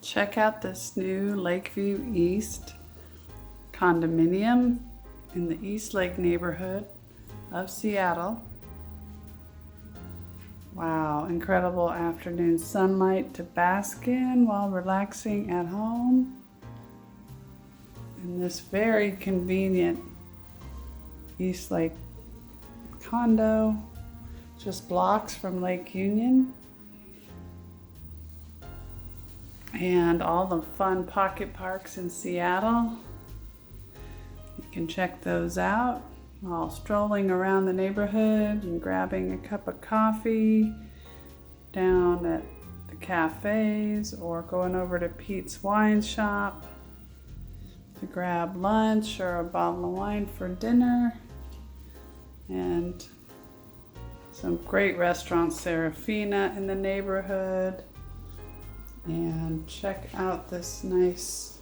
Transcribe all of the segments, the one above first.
Check out this new Lakeview East condominium in the Eastlake neighborhood of Seattle. Wow, incredible afternoon sunlight to bask in while relaxing at home in this very convenient Eastlake condo, just blocks from Lake Union. And all the fun pocket parks in Seattle. You can check those out while strolling around the neighborhood and grabbing a cup of coffee down at the cafes or going over to Pete's Wine Shop to grab lunch or a bottle of wine for dinner. And some great restaurants, Serafina in the neighborhood. And check out this nice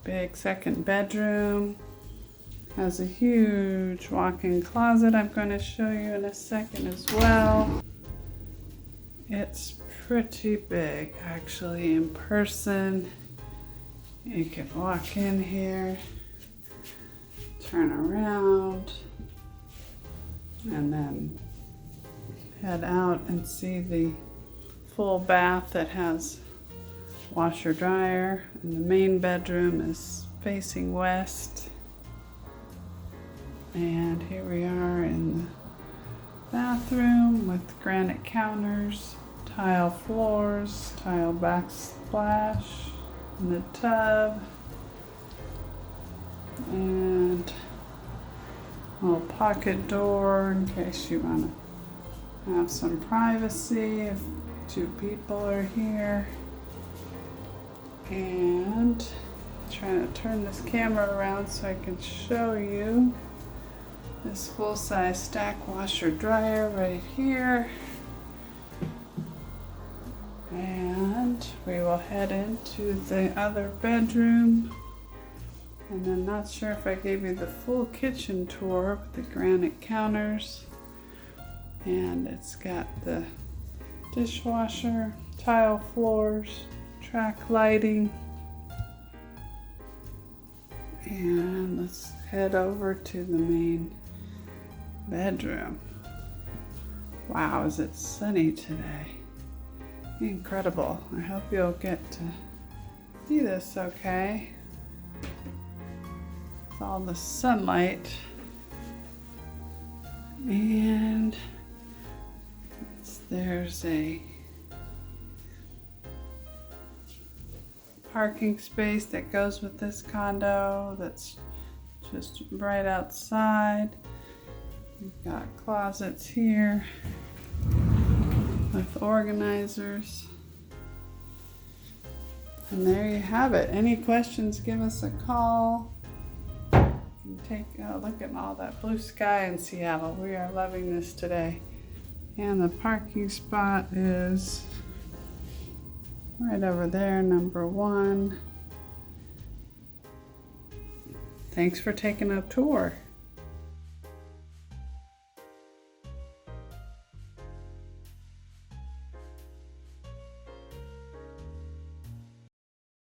big second bedroom. Has a huge walk-in closet I'm going to show you in a second as well. It's pretty big actually in person. You can walk in here, turn around, and then head out and see the full bath that has washer dryer, and the main bedroom is facing west. And here we are in the bathroom with granite counters, tile floors, tile backsplash in the tub, and a little pocket door in case you want to have some privacy if two people are here. And trying to turn this camera around so I can show you this full-size stack washer dryer right here. And we will head into the other bedroom. And I'm not sure if I gave you the full kitchen tour with the granite counters. And it's got the dishwasher, tile floors, track lighting. And let's head over to the main bedroom. Wow, is it sunny today? Incredible. I hope you'll get to see this okay. It's all the sunlight. And there's a parking space that goes with this condo that's just right outside. We've got closets here with organizers. And there you have it. Any questions, give us a call. And take a look at all that blue sky in Seattle. We are loving this today. And the parking spot is right over there, number 1. Thanks for taking a tour.